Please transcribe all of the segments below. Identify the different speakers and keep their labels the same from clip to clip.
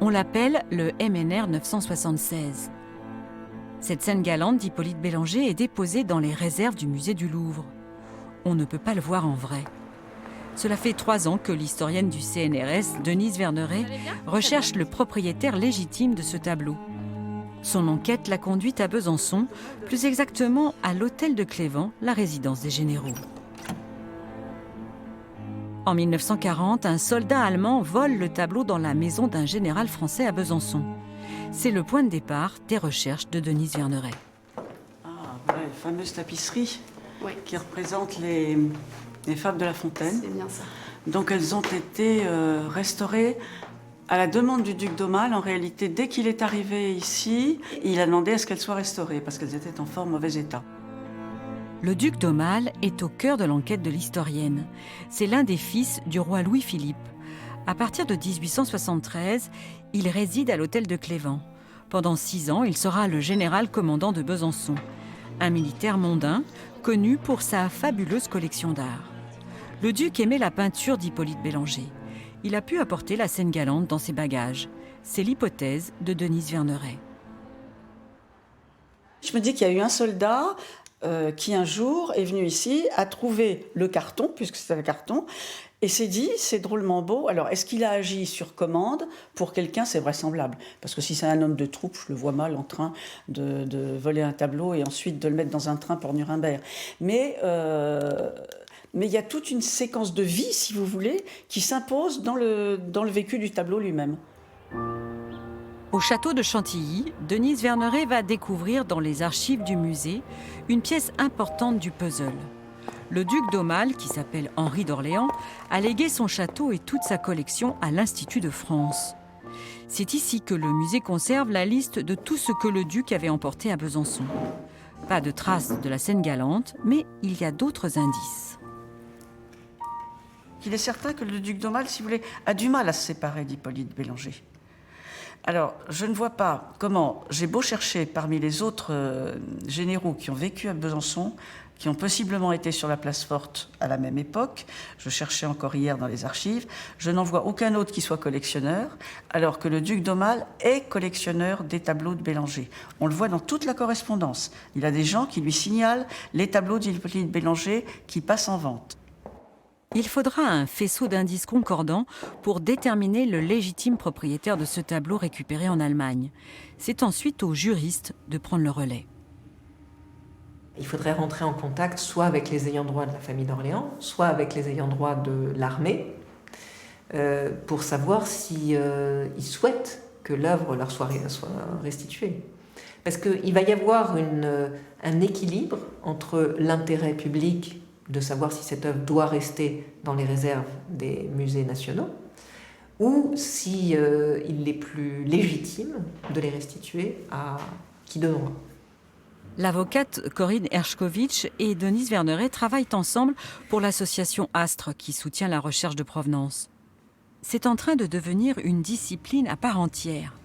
Speaker 1: On l'appelle le MNR 976. Cette scène galante d'Hippolyte Bélanger est déposée dans les réserves du musée du Louvre. On ne peut pas le voir en vrai. Cela fait 3 ans que l'historienne du CNRS, Denise Verneret, recherche le propriétaire légitime de ce tableau. Son enquête l'a conduite à Besançon, plus exactement à l'hôtel de Cléven, la résidence des généraux. En 1940, un soldat allemand vole le tableau dans la maison d'un général français à Besançon. C'est le point de départ des recherches de Denise Verneret.
Speaker 2: Ah, ouais, les fameuses tapisseries qui représentent les fables de La Fontaine.
Speaker 3: C'est bien ça.
Speaker 2: Donc elles ont été restaurées à la demande du duc d'Aumale. En réalité, dès qu'il est arrivé ici, il a demandé à ce qu'elles soient restaurées parce qu'elles étaient en fort mauvais état.
Speaker 1: Le duc d'Aumale est au cœur de l'enquête de l'historienne. C'est l'un des fils du roi Louis-Philippe. À partir de 1873, il réside à l'hôtel de Cléven. Pendant 6 ans, il sera le général commandant de Besançon. Un militaire mondain, connu pour sa fabuleuse collection d'art. Le duc aimait la peinture d'Hippolyte Bélanger. Il a pu apporter la scène galante dans ses bagages. C'est l'hypothèse de Denise Verneret.
Speaker 2: Je me dis qu'il y a eu un soldat qui un jour est venu ici, a trouvé le carton, puisque c'était le carton, et s'est dit, c'est drôlement beau. Alors, est-ce qu'il a agi sur commande? Pour quelqu'un, c'est vraisemblable. Parce que si c'est un homme de troupe, je le vois mal en train de voler un tableau et ensuite de le mettre dans un train pour Nuremberg. Mais il y a toute une séquence de vie, si vous voulez, qui s'impose dans le vécu du tableau lui-même.
Speaker 1: Au château de Chantilly, Denise Verneret va découvrir dans les archives du musée une pièce importante du puzzle. Le duc d'Aumale, qui s'appelle Henri d'Orléans, a légué son château et toute sa collection à l'Institut de France. C'est ici que le musée conserve la liste de tout ce que le duc avait emporté à Besançon. Pas de traces de la scène galante, mais il y a d'autres indices.
Speaker 2: Il est certain que le duc d'Aumale, si vous voulez, a du mal à se séparer d'Hippolyte Bélanger. Alors, je ne vois pas comment, j'ai beau chercher parmi les autres généraux qui ont vécu à Besançon, qui ont possiblement été sur la place forte à la même époque, je cherchais encore hier dans les archives, je n'en vois aucun autre qui soit collectionneur, alors que le duc d'Aumale est collectionneur des tableaux de Bélanger. On le voit dans toute la correspondance. Il a des gens qui lui signalent les tableaux d'Hippolyte Bélanger qui passent en vente.
Speaker 1: Il faudra un faisceau d'indices concordants pour déterminer le légitime propriétaire de ce tableau récupéré en Allemagne. C'est ensuite aux juristes de prendre le relais.
Speaker 4: Il faudrait rentrer en contact soit avec les ayants droit de la famille d'Orléans, soit avec les ayants droit de l'armée, pour savoir s'ils souhaitent que l'œuvre leur soit restituée. Parce qu'il va y avoir un équilibre entre l'intérêt public de savoir si cette œuvre doit rester dans les réserves des musées nationaux, ou si il est plus légitime de les restituer à qui de droit.
Speaker 1: L'avocate Corinne Hershkovitch et Denise Verneret travaillent ensemble pour l'association Astre qui soutient la recherche de provenance. C'est en train de devenir une discipline à part entière.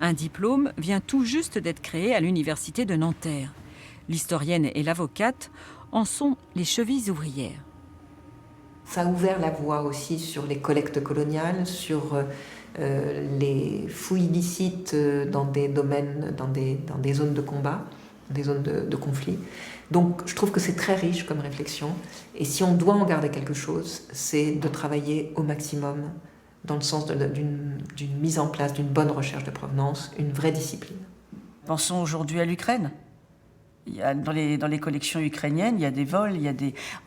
Speaker 1: Un diplôme vient tout juste d'être créé à l'université de Nanterre. L'historienne et l'avocate en sont les chevilles ouvrières.
Speaker 4: Ça a ouvert la voie aussi sur les collectes coloniales, sur les fouilles illicites dans des domaines, dans des zones de combat, des zones de conflit. Donc je trouve que c'est très riche comme réflexion. Et si on doit en garder quelque chose, c'est de travailler au maximum dans le sens d'une mise en place, d'une bonne recherche de provenance, une vraie discipline.
Speaker 2: Pensons aujourd'hui à l'Ukraine. Il y a, dans les collections ukrainiennes, il y a des vols, il y a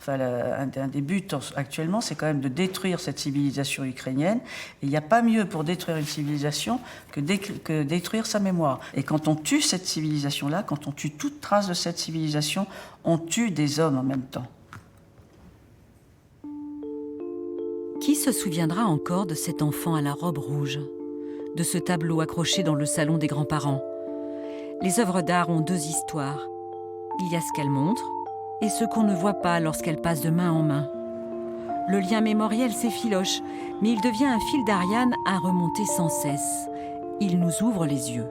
Speaker 2: un des buts actuellement, c'est quand même de détruire cette civilisation ukrainienne. Et il n'y a pas mieux pour détruire une civilisation que détruire sa mémoire. Et quand on tue cette civilisation-là, quand on tue toute trace de cette civilisation, on tue des hommes en même temps.
Speaker 1: Qui se souviendra encore de cet enfant à la robe rouge, de ce tableau accroché dans le salon des grands-parents? Les œuvres d'art ont 2 histoires. Il y a ce qu'elles montrent et ce qu'on ne voit pas lorsqu'elles passent de main en main. Le lien mémoriel s'effiloche, mais il devient un fil d'Ariane à remonter sans cesse. Il nous ouvre les yeux.